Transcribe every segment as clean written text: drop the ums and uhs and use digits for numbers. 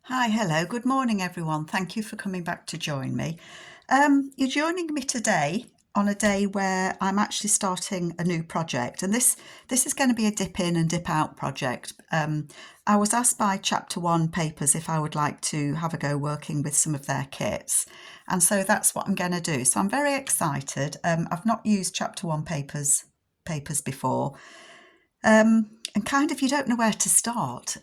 Hi, hello, good morning everyone. Thank you for coming back to join me. You're joining me today on a day where I'm actually starting a new project, and this is going to be a dip in and dip out project. I was asked by Chapter 1 Papers if I would like to have a go working with some of their kits, and so that's what I'm going to do. So I'm very excited. I've not used Chapter 1 papers before, and kind of you don't know where to start.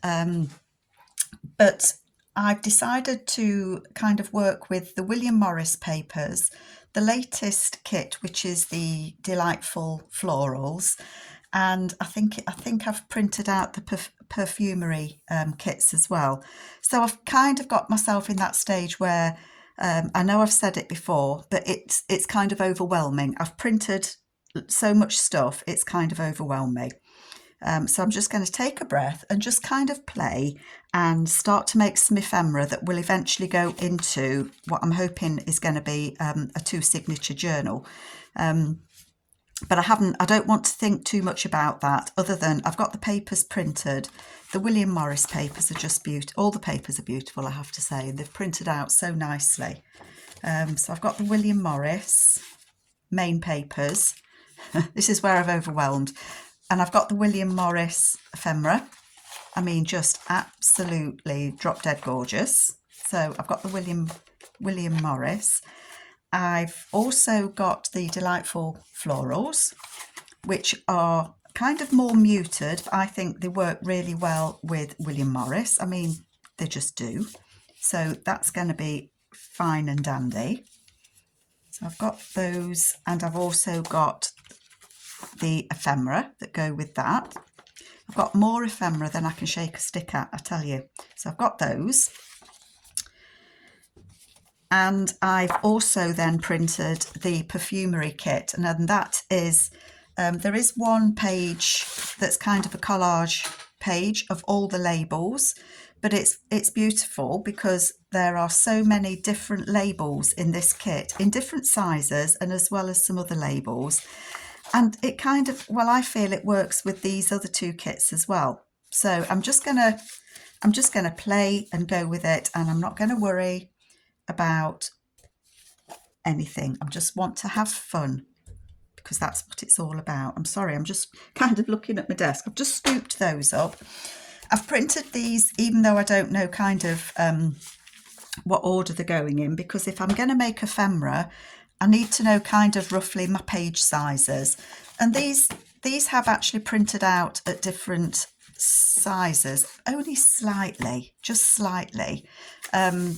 But I've decided to kind of work with the William Morris papers, the latest kit, which is the delightful Florals, and I think I've printed out the Perfumerie kits as well. So I've kind of got myself in that stage where I know I've said it before, but it's kind of overwhelming. I've printed so much stuff, it's kind of overwhelming. So I'm just going to take a breath and just kind of play and start to make some ephemera that will eventually go into what I'm hoping is going to be a 2-signature journal. But I don't want to think too much about that other than I've got the papers printed. The William Morris papers are just beautiful. All the papers are beautiful, I have to say, and they've printed out so nicely. So I've got the William Morris main papers. This is where I've overwhelmed. And I've got the William Morris ephemera. I mean, just absolutely drop dead gorgeous. So I've got the William Morris. I've also got the delightful Florals, which are kind of more muted. I think they work really well with William Morris. I mean, they just do. So that's going to be fine and dandy. So I've got those, and I've also got the ephemera that go with that. I've got more ephemera than I can shake a stick at, I tell you. So I've got those. And I've also then printed the Perfumerie kit, and then that is, there is one page that's kind of a collage page of all the labels, but it's beautiful because there are so many different labels in this kit in different sizes, and as well as some other labels. And it kind of, well, I feel it works with these other two kits as well. So I'm just gonna play and go with it, and I'm not going to worry about anything. I just want to have fun because that's what it's all about. I'm sorry, I'm just kind of looking at my desk. I've just scooped those up. I've printed these even though I don't know kind of what order they're going in, because if I'm going to make ephemera, I need to know kind of roughly my page sizes. And these have actually printed out at different sizes, only slightly, just slightly. But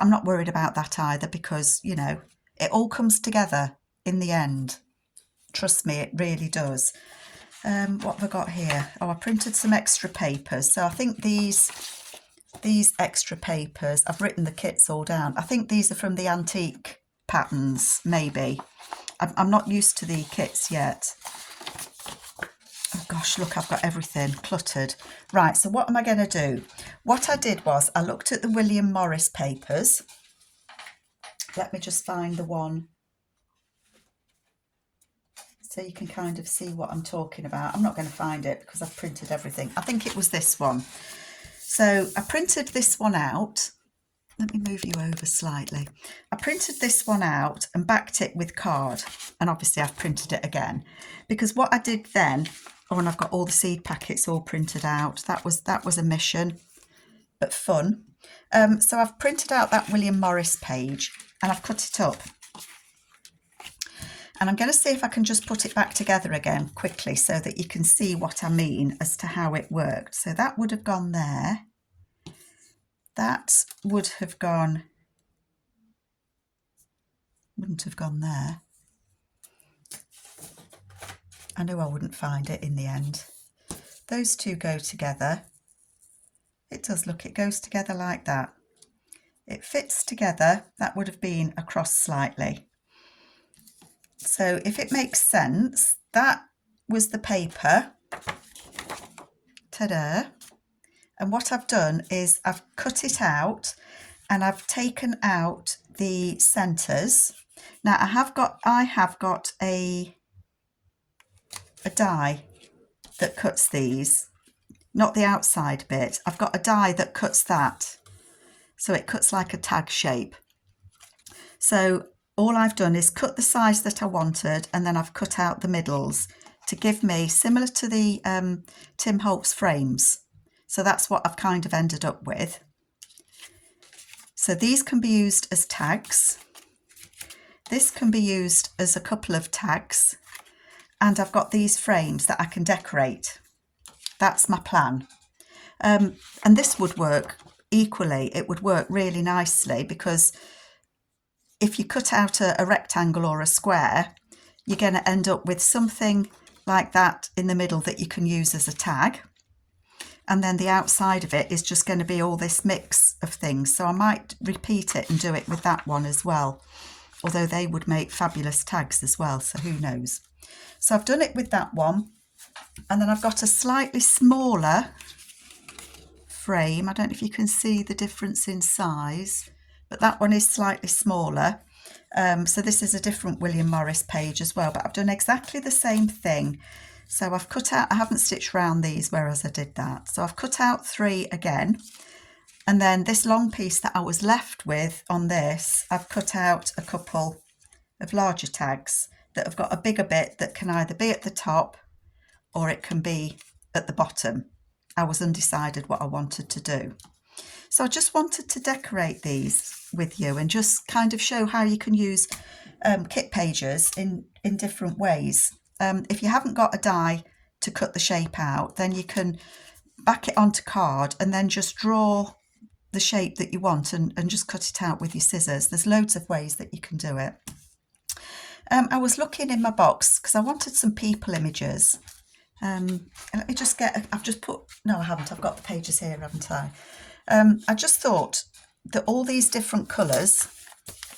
I'm not worried about that either, because, you know, it all comes together in the end. Trust me, it really does. What have I got here? Oh, I printed some extra papers. So I think these extra papers, I've written the kits all down. I think these are from the antique patterns, maybe. I'm not used to the kits yet. Oh gosh, look, I've got everything cluttered. Right, so what am I going to do? What I did was I looked at the William Morris papers. Let me just find the one so you can kind of see what I'm talking about. I'm not going to find it because I've printed everything. I think it was this one. So I printed this one out. Let me move you over slightly. I printed this one out and backed it with card. And obviously I've printed it again, because what I did then, oh, and I've got all the seed packets all printed out. That was a mission, but fun. So I've printed out that William Morris page and I've cut it up. And I'm going to see if I can just put it back together again quickly so that you can see what I mean as to how it worked. So that would have gone there. That would have gone, wouldn't have gone there. I knew I wouldn't find it in the end. Those two go together. It does, look, it goes together like that. It fits together. That would have been across slightly. So if it makes sense, that was the paper. Ta-da. And what I've done is I've cut it out and I've taken out the centres. Now I have got a die that cuts these. not the outside bit. I've got a die that cuts that. So it cuts like a tag shape. So all I've done is cut the size that I wanted, and then I've cut out the middles to give me, similar to the Tim Holtz frames. So that's what I've kind of ended up with. So these can be used as tags. This can be used as a couple of tags. And I've got these frames that I can decorate. That's my plan. And this would work equally. It would work really nicely, because if you cut out a rectangle or a square, you're going to end up with something like that in the middle that you can use as a tag. And then the outside of it is just going to be all this mix of things. So I might repeat it and do it with that one as well, although they would make fabulous tags as well, so who knows. So I've done it with that one, and then I've got a slightly smaller frame. I don't know if you can see the difference in size, but that one is slightly smaller. So this is a different William Morris page as well, but I've done exactly the same thing. So I've cut out, I haven't stitched round these whereas I did that. So I've cut out 3 again. And then this long piece that I was left with on this, I've cut out a couple of larger tags that have got a bigger bit that can either be at the top or it can be at the bottom. I was undecided what I wanted to do. So I just wanted to decorate these with you and just kind of show how you can use kit pages in different ways. If you haven't got a die to cut the shape out, then you can back it onto card and then just draw the shape that you want and just cut it out with your scissors. There's loads of ways that you can do it. I was looking in my box because I wanted some people images. And let me just get, I've just put, no I haven't, I've got the pages here, haven't I? I just thought that all these different colours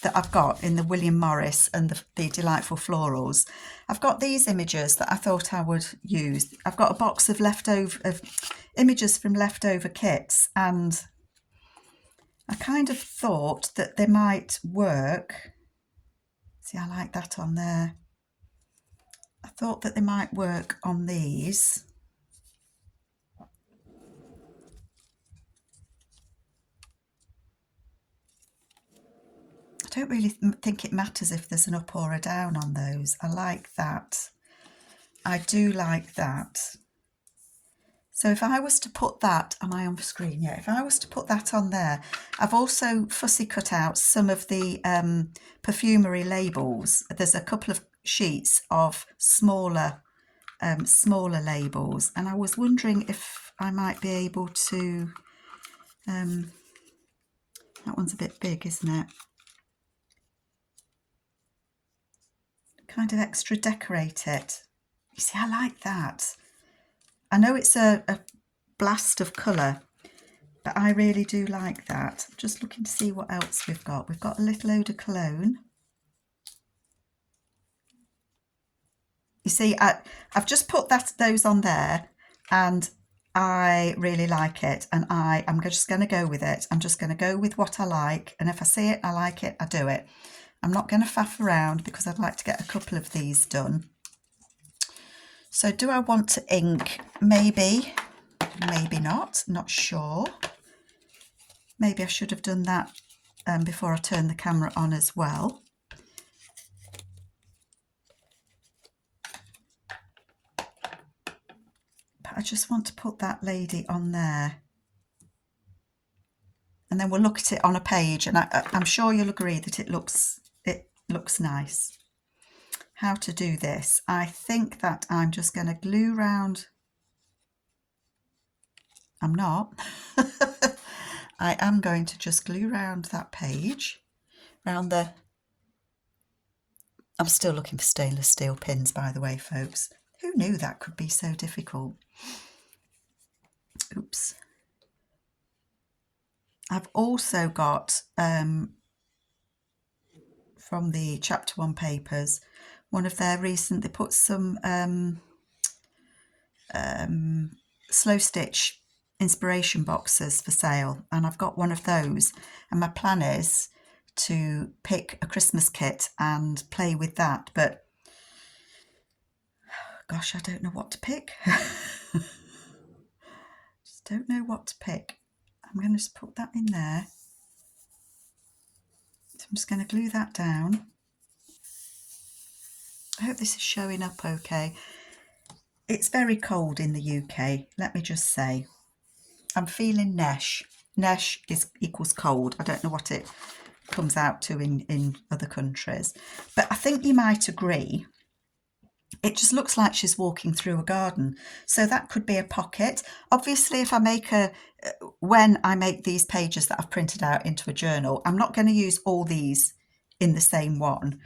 that I've got in the William Morris and the Delightful Florals, I've got these images that I thought I would use. I've got a box of images from leftover kits, and I kind of thought that they might work. See, I like that on there. I thought that they might work on these. I don't really think it matters if there's an up or a down on those. I like that. I do like that. So if I was to put that, am I on the screen? Yeah, if I was to put that on there, I've also fussy cut out some of the Perfumerie labels. There's a couple of sheets of smaller labels, and I was wondering if I might be able to, that one's a bit big, isn't it? Kind of extra decorate it. You see, I like that. I know it's a blast of colour, but I really do like that. I'm just looking to see what else we've got. We've got a little eau de cologne. You see, I've just put those on there, and I really like it, and I'm just going to go with it. I'm just going to go with what I like, and if I see it, I like it, I do it. I'm not going to faff around because I'd like to get a couple of these done. So do I want to ink? Maybe, maybe not sure. Maybe I should have done that before I turned the camera on as well. But I just want to put that lady on there. And then we'll look at it on a page, and I'm sure you'll agree that it looks nice. How to do this? I think that I'm just going to glue round. I'm not. I am going to just glue round that page, round the. I'm still looking for stainless steel pins, by the way, folks. Who knew that could be so difficult? Oops. I've also got, from the Chapter 1 papers, one of their recent, they put some slow stitch inspiration boxes for sale, and I've got one of those, and my plan is to pick a Christmas kit and play with that, but gosh, I don't know what to pick. Don't know what to pick. I'm going to just put that in there. So I'm just going to glue that down. I hope this is showing up okay. It's very cold in the UK, let me just say. I'm feeling nesh. Nesh equals cold. I don't know what it comes out to in other countries. But I think you might agree, it just looks like she's walking through a garden. So that could be a pocket. Obviously, if I make when I make these pages that I've printed out into a journal, I'm not going to use all these in the same one.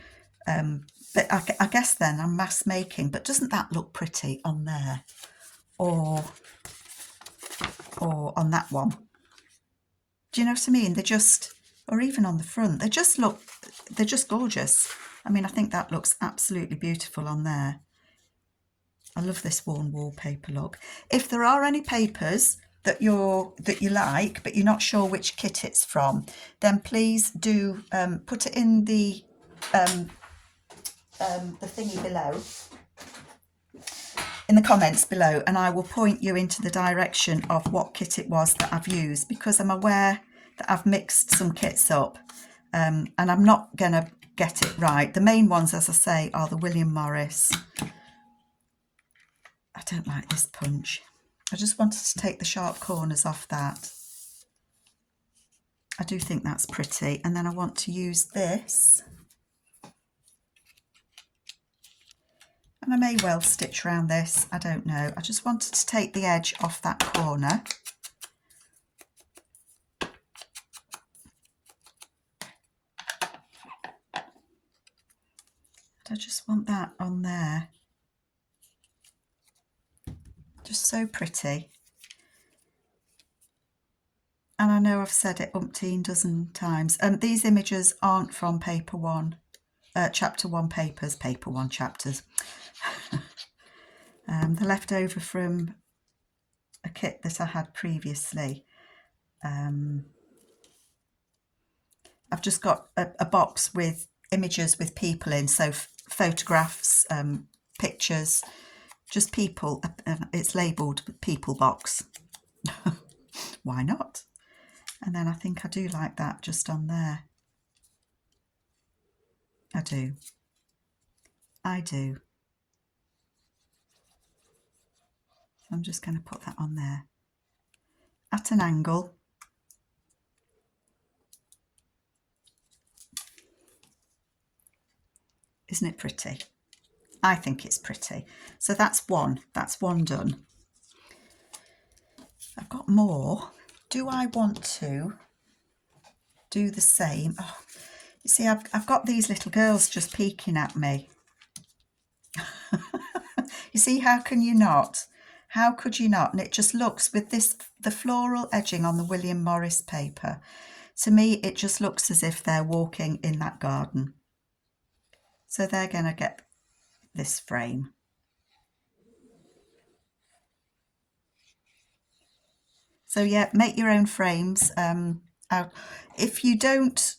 But I guess then I'm mass making. But doesn't that look pretty on there? Or on that one? Do you know what I mean? They're just, or even on the front, they're just gorgeous. I mean, I think that looks absolutely beautiful on there. I love this worn wallpaper look. If there are any papers that you like, but you're not sure which kit it's from, then please do put it in the thingy below, in the comments below, and I will point you into the direction of what kit it was that I've used, because I'm aware that I've mixed some kits up and I'm not going to get it right. The main ones, as I say, are the William Morris. I don't like this punch. I just wanted to take the sharp corners off that. I do think that's pretty. And then I want to use this. And I may well stitch around this. I don't know. I just wanted to take the edge off that corner. I just want that on there. Just so pretty. And I know I've said it umpteen dozen times. These images aren't from Paper One, Chapter One papers, Paper One chapters. They're left over from a kit that I had previously. I've just got a box with images with people in, so photographs, pictures, just people. It's labelled people box. Why not? And then I think I do like that just on there. I do. I do. So I'm just going to put that on there at an angle. Isn't it pretty? I think it's pretty. So that's one done. I've got more. Do I want to do the same? Oh, you see, I've got these little girls just peeking at me. You see, how can you not? How could you not? And it just looks, with this, the floral edging on the William Morris paper, to me it just looks as if they're walking in that garden. So they're going to get this frame. So yeah, make your own frames. If you don't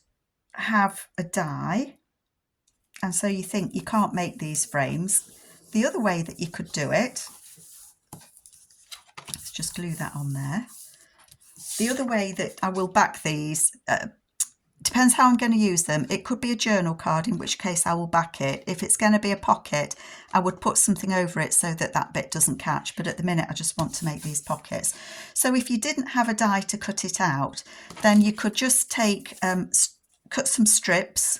have a die, and so you think you can't make these frames, the other way that you could do it, let's just glue that on there. The other way that I will back these, depends how I'm going to use them. It could be a journal card, in which case I will back it. If it's going to be a pocket, I would put something over it so that that bit doesn't catch. But at the minute, I just want to make these pockets. So if you didn't have a die to cut it out, then you could just take, cut some strips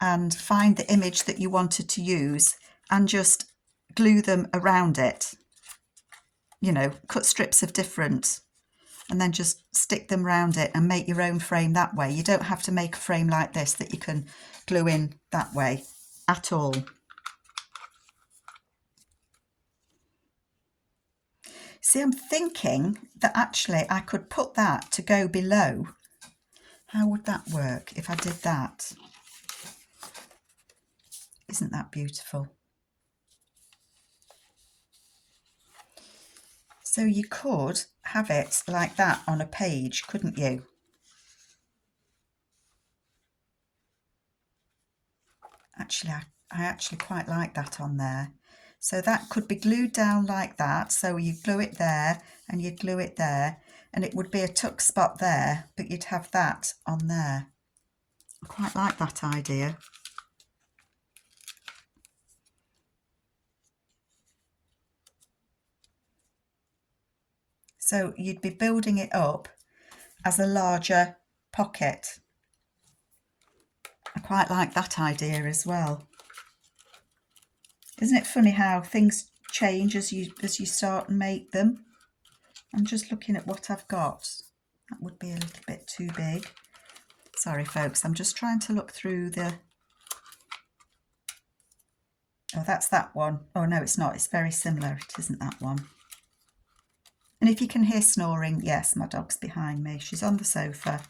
and find the image that you wanted to use and just glue them around it. You know, cut strips of different, and then just stick them around it and make your own frame that way. You don't have to make a frame like this that you can glue in that way at all. See, I'm thinking that actually I could put that to go below. How would that work if I did that? Isn't that beautiful? So you could have it like that on a page, couldn't you? Actually, I actually quite like that on there. So that could be glued down like that. So you glue it there and you glue it there, and it would be a tuck spot there, but you'd have that on there. I quite like that idea. So you'd be building it up as a larger pocket. I quite like that idea as well. Isn't it funny how things change as you start and make them? I'm just looking at what I've got. That would be a little bit too big. Sorry folks, I'm just trying to look through the... Oh, that's that one. Oh no, it's not. It's very similar. It isn't that one. And if you can hear snoring, yes, my dog's behind me. She's on the sofa.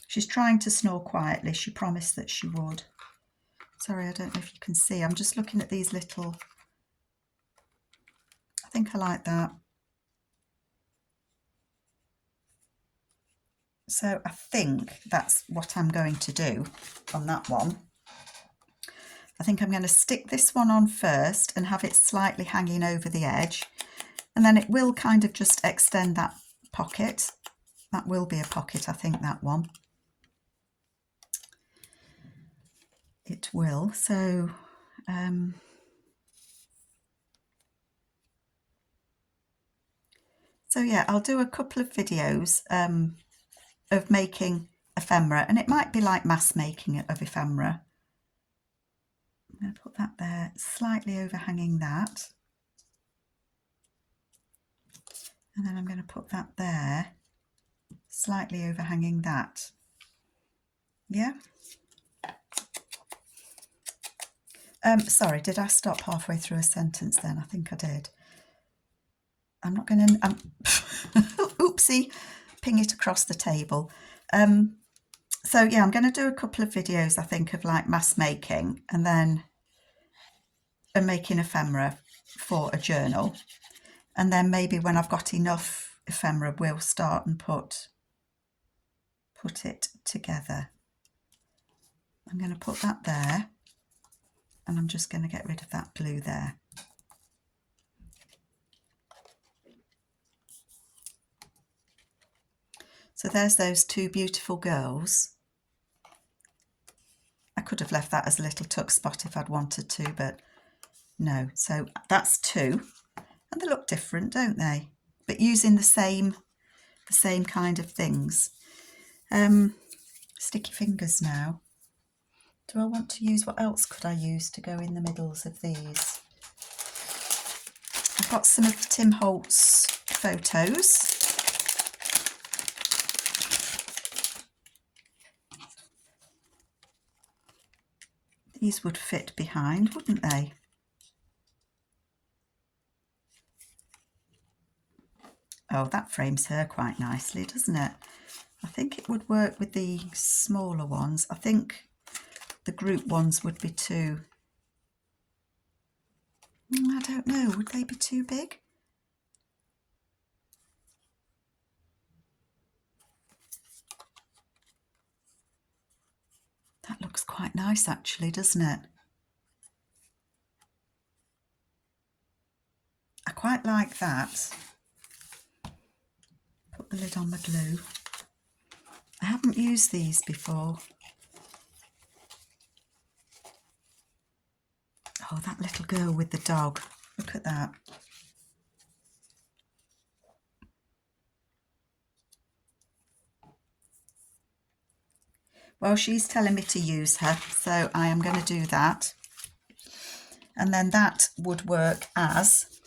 She's trying to snore quietly. She promised that she would. Sorry, I don't know if you can see. I'm just looking at these little... I think I like that. So I think that's what I'm going to do on that one. I think I'm going to stick this one on first and have it slightly hanging over the edge. And then it will kind of just extend that pocket. That will be a pocket, I think, that one. It will. So yeah, I'll do a couple of videos of making ephemera, and it might be like mass making of ephemera. I'm going to put that there, slightly overhanging that. And then I'm going to put that there, slightly overhanging that. Yeah. Sorry, did I stop halfway through a sentence then? I think I did. I'm not going to... oopsie, ping it across the table. So yeah, I'm going to do a couple of videos, I think, of like mass making and then making ephemera for a journal. And then maybe when I've got enough ephemera, we'll start and put it together. I'm going to put that there, and I'm just going to get rid of that glue there. So there's those two beautiful girls. I could have left that as a little tuck spot if I'd wanted to, but no. So that's two, and they look different, don't they? But using the same kind of things. Sticky fingers now. Do I want to use, what else could I use to go in the middles of these? I've got some of Tim Holt's photos. These would fit behind, wouldn't they? Oh, that frames her quite nicely, doesn't it? I think it would work with the smaller ones. I think the group ones would be too... I don't know, would they be too big? That looks quite nice actually, doesn't it? I quite like that. Put the lid on the glue. I haven't used these before. Oh, that little girl with the dog. Look at that. Well, she's telling me to use her, so I am going to do that. And then that would work as...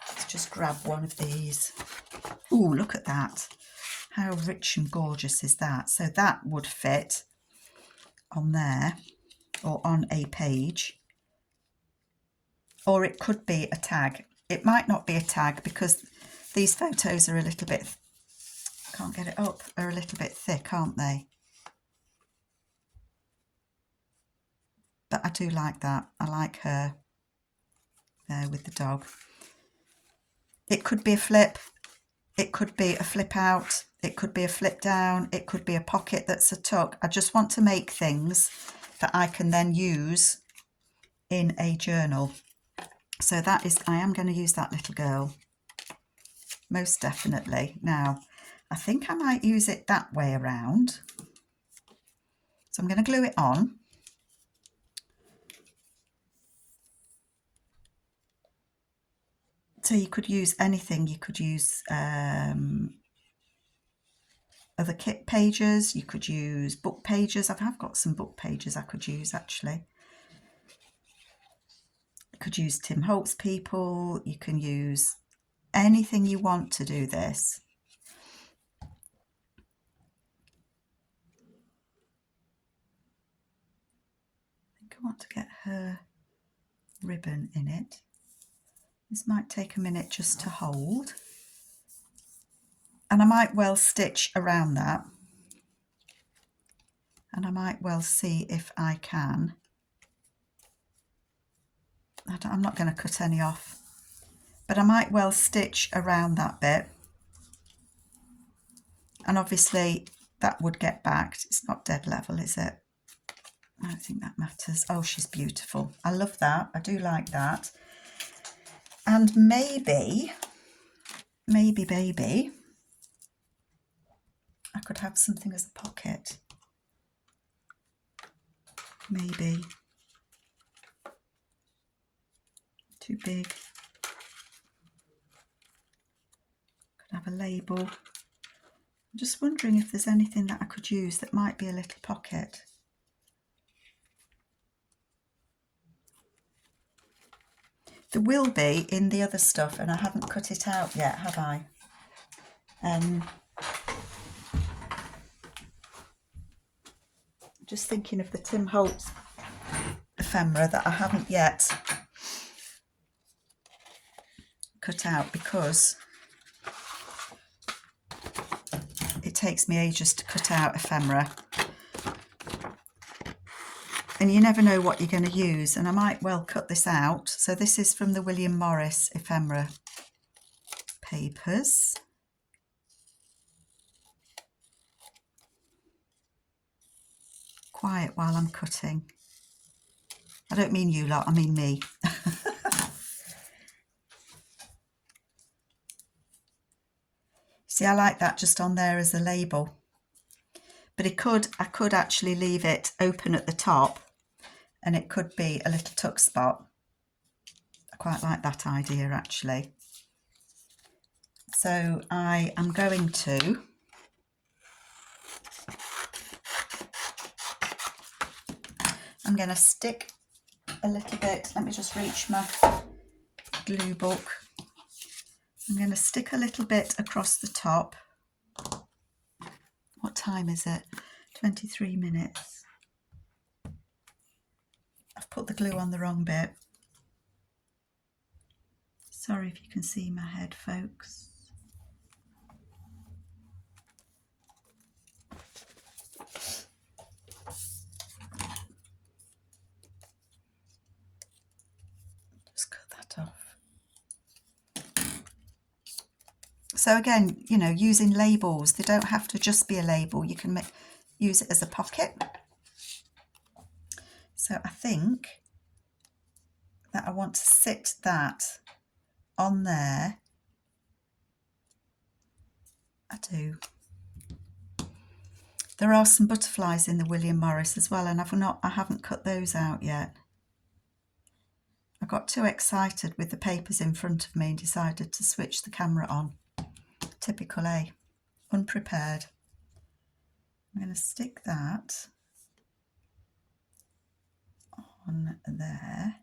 Let's just grab one of these. Ooh, look at that. How rich and gorgeous is that? So that would fit on there, or on a page. Or it could be a tag. It might not be a tag because these photos are a little bit... I can't get it up. Are a little bit thick, aren't they? But I do like that. I like her there with the dog. It could be a flip. It could be a flip out. It could be a flip down. It could be a pocket that's a tuck. I just want to make things that I can then use in a journal. So that is, I am going to use that little girl, most definitely. Now, I think I might use it that way around. So I'm going to glue it on. So you could use anything. You could use other kit pages. You could use book pages. I have got some book pages I could use actually. You could use Tim Holtz people. You can use anything you want to do this. I think I want to get her ribbon in it. This might take a minute just to hold. And I might well stitch around that. And I might well see if I can. I'm not going to cut any off. But I might well stitch around that bit. And obviously that would get backed. It's not dead level, is it? I don't think that matters. Oh, she's beautiful. I love that. I do like that. And maybe, I could have something as a pocket. Maybe. Too big. Could have a label. I'm just wondering if there's anything that I could use that might be a little pocket. There will be in the other stuff, and I haven't cut it out yet, have I? Just thinking of the Tim Holtz ephemera that I haven't yet cut out because it takes me ages to cut out ephemera. And you never know what you're going to use, and I might well cut this out. So this is from the William Morris ephemera papers. Quiet while I'm cutting. I don't mean you lot, I mean me. See, I like that just on there as a label. But I could actually leave it open at the top and it could be a little tuck spot. I quite like that idea actually. So I am going to stick a little bit, let me just reach my glue book. I'm going to stick a little bit across the top. What time is it? 23 minutes. I've put the glue on the wrong bit. Sorry if you can see my head, folks. Just cut that off. So again, you know, using labels, they don't have to just be a label. You can use it as a pocket. So I think that I want to sit that on there. I do. There are some butterflies in the William Morris as well, and I haven't cut those out yet. I got too excited with the papers in front of me and decided to switch the camera on. Typical A, unprepared. I'm going to stick that on there.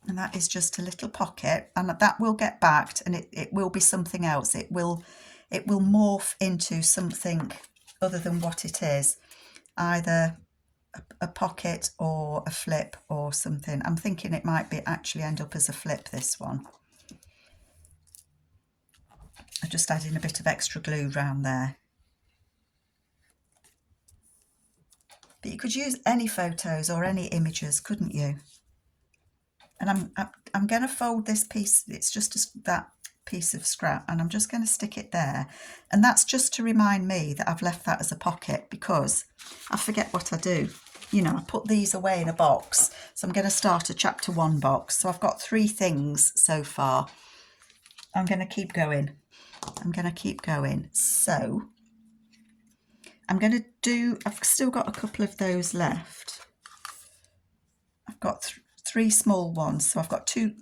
And that is just a little pocket, and that will get backed, and it will be something else. It will morph into something other than what it is, either a pocket or a flip or something. I'm thinking it might be actually end up as a flip, this one. I just add in a bit of extra glue around there. But you could use any photos or any images, couldn't you? And I'm going to fold this piece. It's just that piece of scrap, and I'm just going to stick it there. And that's just to remind me that I've left that as a pocket, because I forget what I do. You know, I put these away in a box. So I'm going to start a chapter 1 box. So I've got 3 things so far. I'm going to keep going. I'm going to keep going. So I'm going to do, I've still got a couple of those left. I've got 3 small ones. So I've got 2,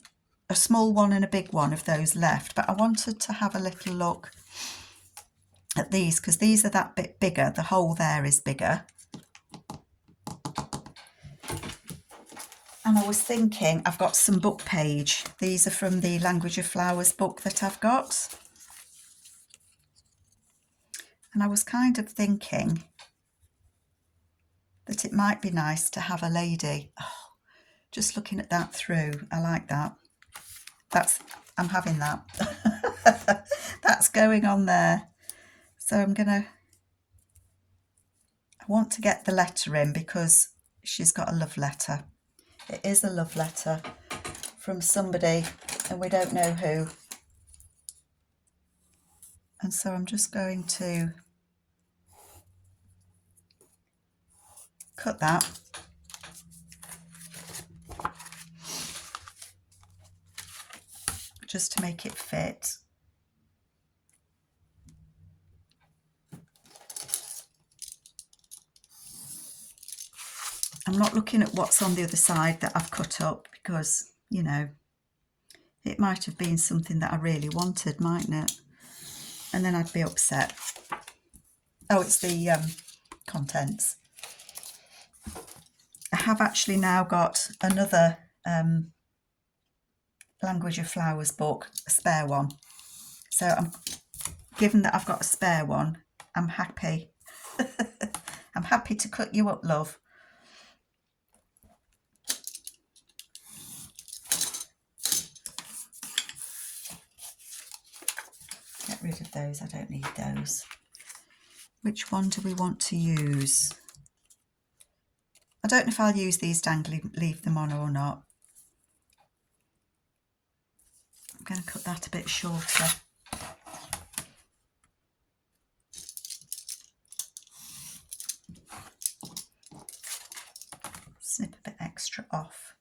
a small one and a big one of those left. But I wanted to have a little look at these, because these are that bit bigger. The hole there is bigger. And I was thinking, I've got some book page. These are from the Language of Flowers book that I've got. And I was kind of thinking that it might be nice to have a lady. Oh, just looking at that through, I like that. I'm having that. That's going on there. So I want to get the letter in, because she's got a love letter. It is a love letter from somebody, and we don't know who. And so I'm just going to cut that. Just to make it fit. I'm not looking at what's on the other side that I've cut up, because, you know, it might have been something that I really wanted, mightn't it? And then I'd be upset. Oh, it's the contents. I have actually now got another Language of Flowers book, a spare one. So given that I've got a spare one, I'm happy. I'm happy to cut you up, love. Get rid of those, I don't need those. Which one do we want to use? I don't know if I'll use these dangling, leave them on or not. I'm going to cut that a bit shorter. Snip a bit extra off.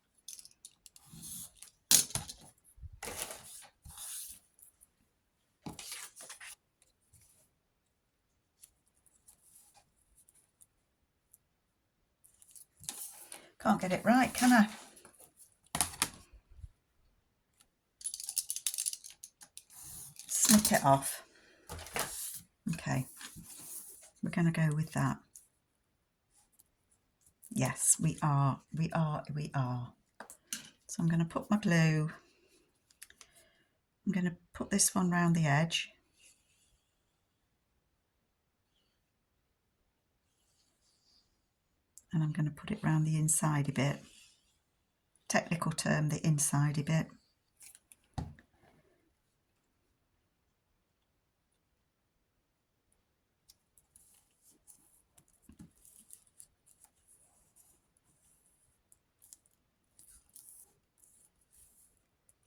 Can't get it right, can I? Snip it off. Okay, we're going to go with that. Yes, we are. So I'm going to put my glue. I'm going to put this one round the edge. And I'm going to put it round the inside a bit. Technical term, the inside a bit.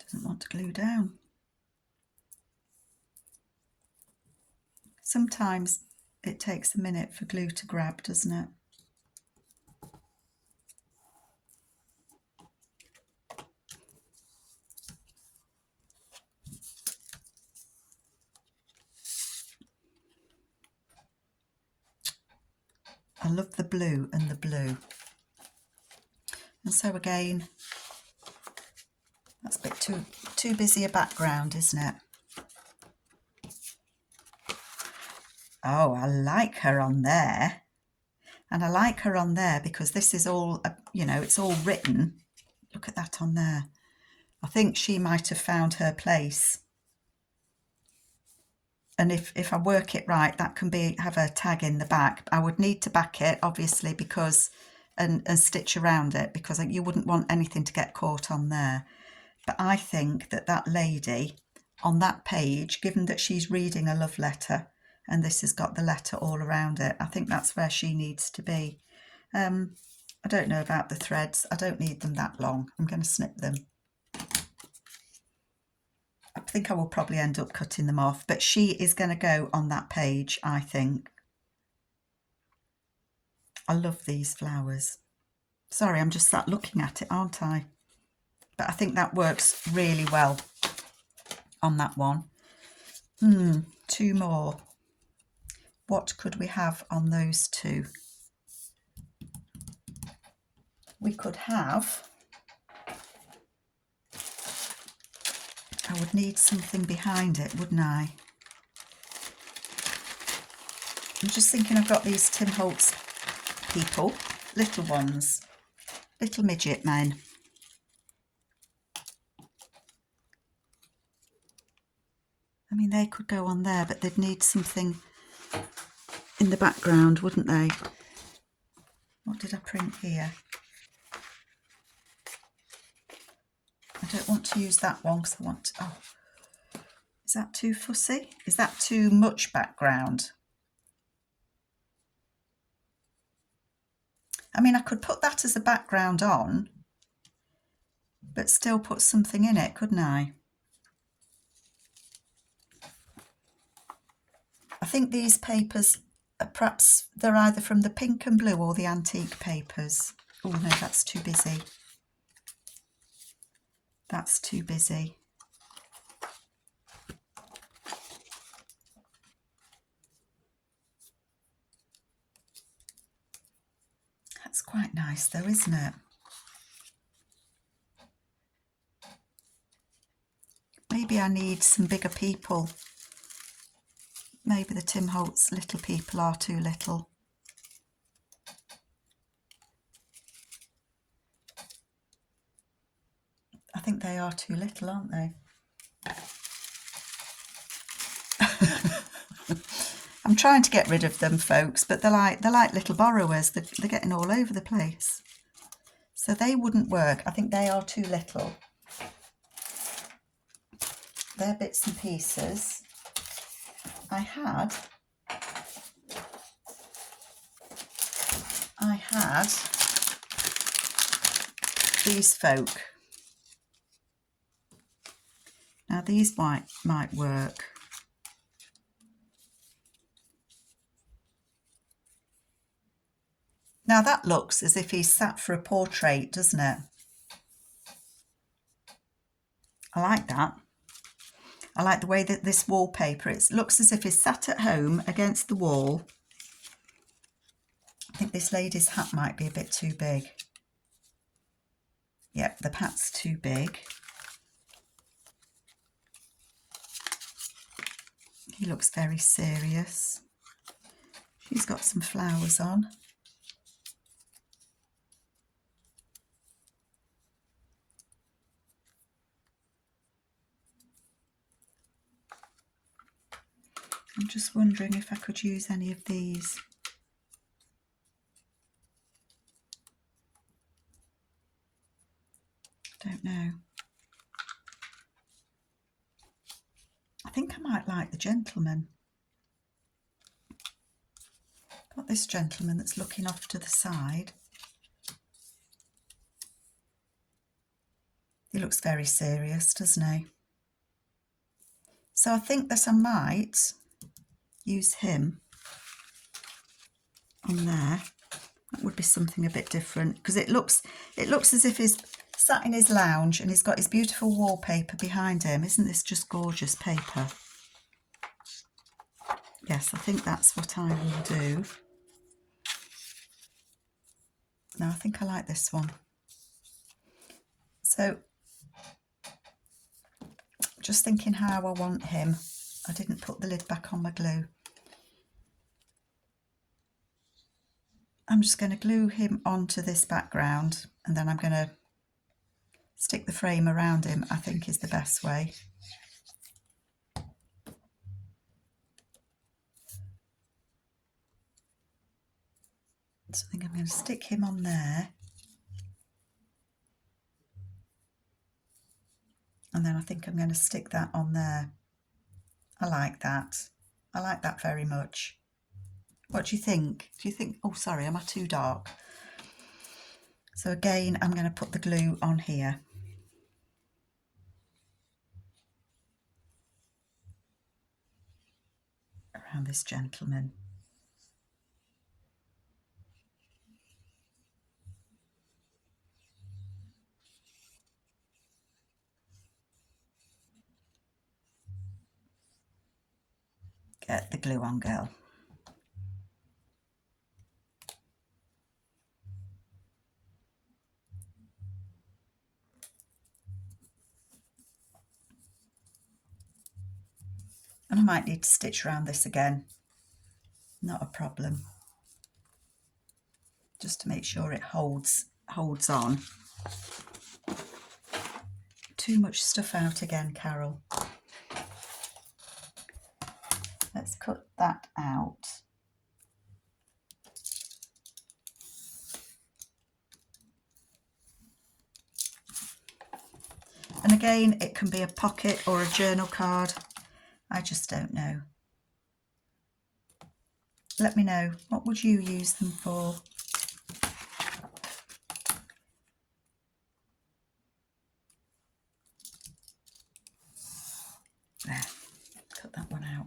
Doesn't want to glue down. Sometimes it takes a minute for glue to grab, doesn't it? I love the blue and the blue. And so again, that's a bit too busy a background, isn't it? Oh, I like her on there. And I like her on there because this is all, you know, it's all written. Look at that on there. I think she might have found her place. And if I work it right, that can have a tag in the back. I would need to back it, obviously, because and stitch around it, because you wouldn't want anything to get caught on there. But I think that lady on that page, given that she's reading a love letter and this has got the letter all around it, I think that's where she needs to be. I don't know about the threads. I don't need them that long. I'm going to snip them. think I will probably end up cutting them off, but she is going to go on that page, I think. I love these flowers. Sorry, I'm just sat looking at it, aren't I? But I think that works really well on that one. Two more. What could we have on those two? We could have... I would need something behind it, wouldn't I? I'm just thinking I've got these Tim Holtz people, little ones, little midget men. I mean, they could go on there, but they'd need something in the background, wouldn't they? What did I print here? I don't want to use that one because I want to... Oh, is that too fussy? Is that too much background? I mean, I could put that as a background on, but still put something in it, couldn't I? I think these papers, perhaps they're either from the pink and blue or the antique papers. Oh no, that's too busy. That's too busy. That's quite nice though, isn't it? Maybe I need some bigger people. Maybe the Tim Holtz little people are too little. I think they are too little, aren't they? I'm trying to get rid of them, folks, but they're like little borrowers. They're getting all over the place. So they wouldn't work. I think they are too little. They're bits and pieces. I had these folk. Now these might work. Now that looks as if he's sat for a portrait, doesn't it? I like that. I like the way that this wallpaper, it looks as if he's sat at home against the wall. I think this lady's hat might be a bit too big. Yep, the hat's too big. He looks very serious. She's got some flowers on. I'm just wondering if I could use any of these. Don't know. I think I might like the gentleman. Got this gentleman that's looking off to the side. He looks very serious, doesn't he? So I think that I might use him on there. That would be something a bit different because it looks as if he's sat in his lounge and he's got his beautiful wallpaper behind him. Isn't this just gorgeous paper? Yes, I think that's what I will do. No, I think I like this one. So, just thinking how I want him. I didn't put the lid back on my glue. I'm just going to glue him onto this background and then I'm going to stick the frame around him, I think is the best way. So I think I'm going to stick him on there. And then I think I'm going to stick that on there. I like that. I like that very much. What do you think? Do you think, oh sorry, am I too dark? So again, I'm going to put the glue on here. around this gentleman. Get the glue on, girl. And I might need to stitch around this again. Not a problem. Just to make sure it holds on. Too much stuff out again, Carol. Let's cut that out. And again, it can be a pocket or a journal card. I just don't know. Let me know, what would you use them for? There, cut that one out.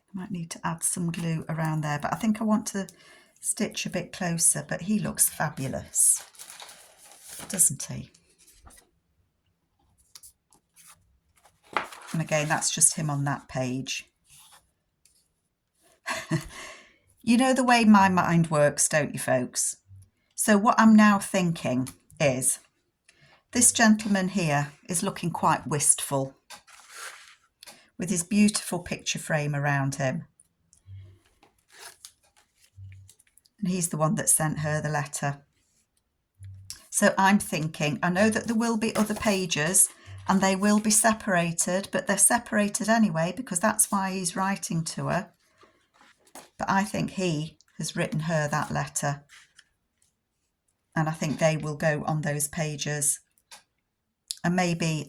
I might need to add some glue around there, but I think I want to stitch a bit closer, but he looks fabulous, doesn't he? And again, that's just him on that page. You know the way my mind works, don't you, folks? So what I'm now thinking is, this gentleman here is looking quite wistful with his beautiful picture frame around him. And he's the one that sent her the letter. So I'm thinking, I know that there will be other pages and they will be separated, but they're separated anyway because that's why he's writing to her. But I think he has written her that letter. And I think they will go on those pages. And maybe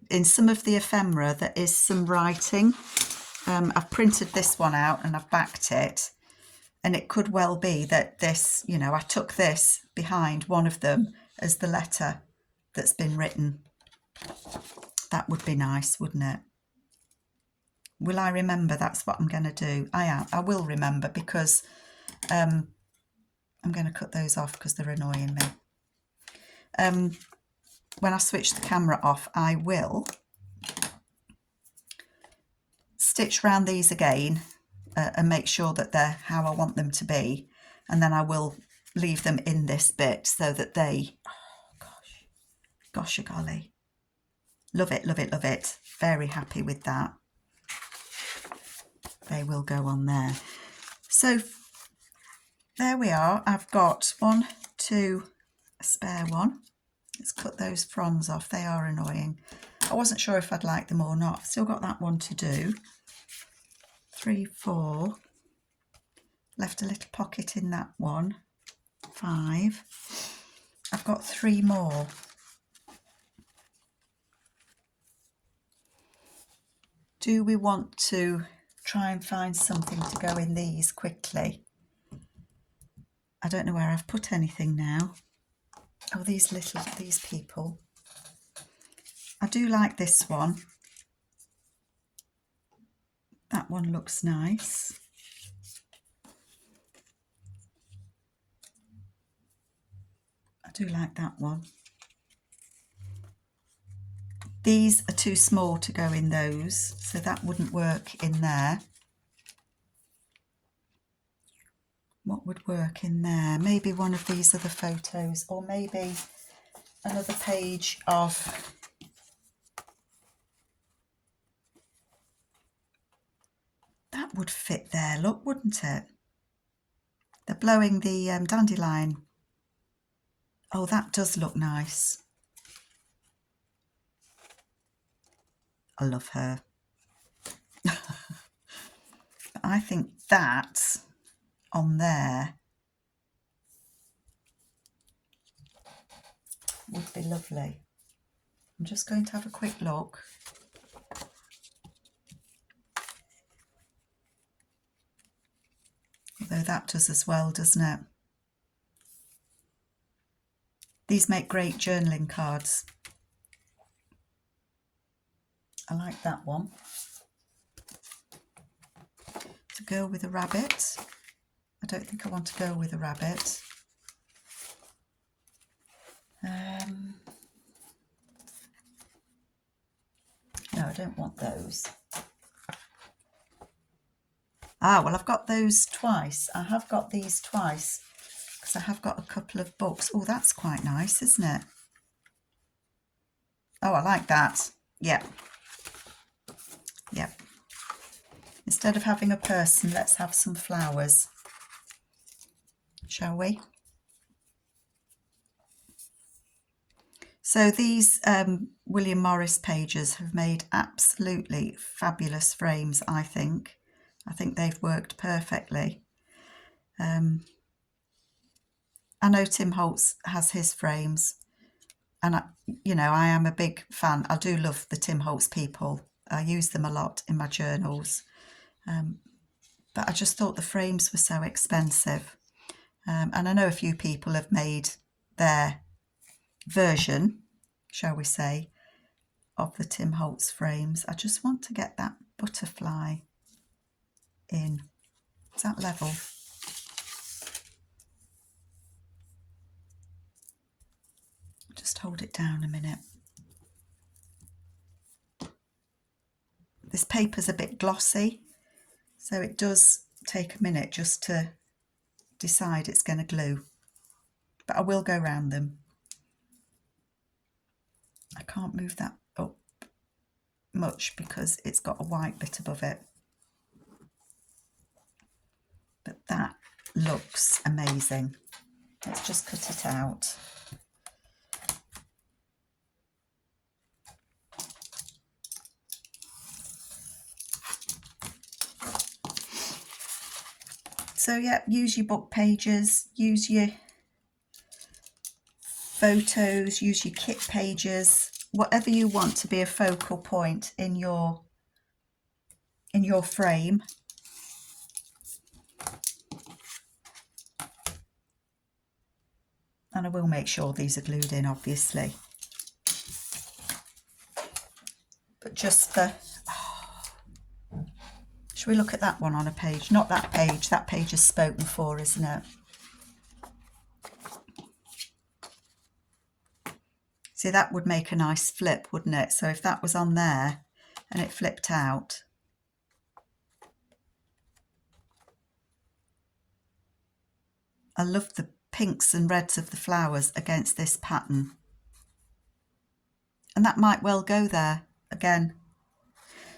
in some of the ephemera there is some writing. I've printed this one out and I've backed it. And it could well be that this, you know, I took this behind one of them as the letter that's been written. That would be nice, wouldn't it? Will I remember? That's what I'm going to do. I will remember because I'm going to cut those off because they're annoying me. When I switch the camera off, I will stitch round these again and make sure that they're how I want them to be. And then I will leave them in this bit so that they, oh gosh, golly. Love it, love it, love it. Very happy with that. They will go on there. So there we are. I've got 1, 2, a spare one. Let's cut those fronds off. They are annoying. I wasn't sure if I'd like them or not. I've still got that one to do. 3, 4. Left a little pocket in that one. 5. I've got 3 more. Do we want to try and find something to go in these quickly? I don't know where I've put anything now. Oh, these people. I do like this one. That one looks nice. I do like that one. These are too small to go in those, so that wouldn't work in there. What would work in there? Maybe one of these other photos, or maybe another page of that would fit there, look, wouldn't it? They're blowing the dandelion. Oh, that does look nice. I love her. I think that on there would be lovely. I'm just going to have a quick look. Although that does as well, doesn't it? These make great journaling cards. I like that one. To go with a rabbit. I don't think I want to go with a rabbit. No, I don't want those. Ah, well, I've got those twice. I have got these twice because I have got a couple of books. Oh, that's quite nice, isn't it? Oh, I like that. Yeah. Yeah. Instead of having a person, let's have some flowers. Shall we? So these William Morris pages have made absolutely fabulous frames, I think. I think they've worked perfectly. I know Tim Holtz has his frames, and I am a big fan. I do love the Tim Holtz people. I use them a lot in my journals. But I just thought the frames were so expensive. And I know a few people have made their version, shall we say, of the Tim Holtz frames. I just want to get that butterfly in. Is that level? Just hold it down a minute. This paper's a bit glossy, so it does take a minute just to decide it's going to glue. But I will go round them. I can't move that up much because it's got a white bit above it. But that looks amazing. Let's just cut it out. So yeah, use your book pages, use your photos, use your kit pages, whatever you want to be a focal point in your frame. And I will make sure these are glued in, obviously. But just for... Should we look at that one on a page? Not that page. That page is spoken for, isn't it? See, that would make a nice flip, wouldn't it? So if that was on there and it flipped out. I love the pinks and reds of the flowers against this pattern. And that might well go there again.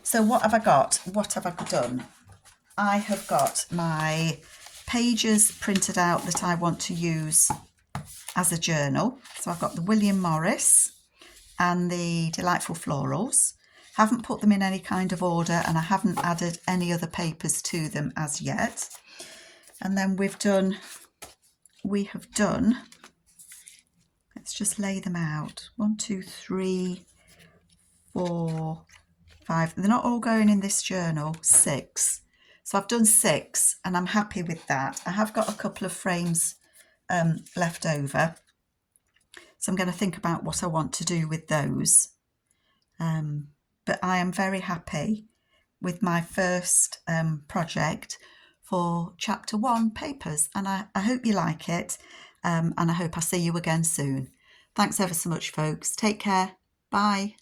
So what have I got? What have I done? I have got my pages printed out that I want to use as a journal. So I've got the William Morris and the Delightful Florals. Haven't put them in any kind of order, and I haven't added any other papers to them as yet. And then we have done, let's just lay them out. 1, 2, 3, 4, 5. They're not all going in this journal. 6. So I've done 6 and I'm happy with that. I have got a couple of frames left over. So I'm going to think about what I want to do with those. But I am very happy with my first project for Chapter 1 papers. And I hope you like it. And I hope I see you again soon. Thanks ever so much, folks. Take care. Bye.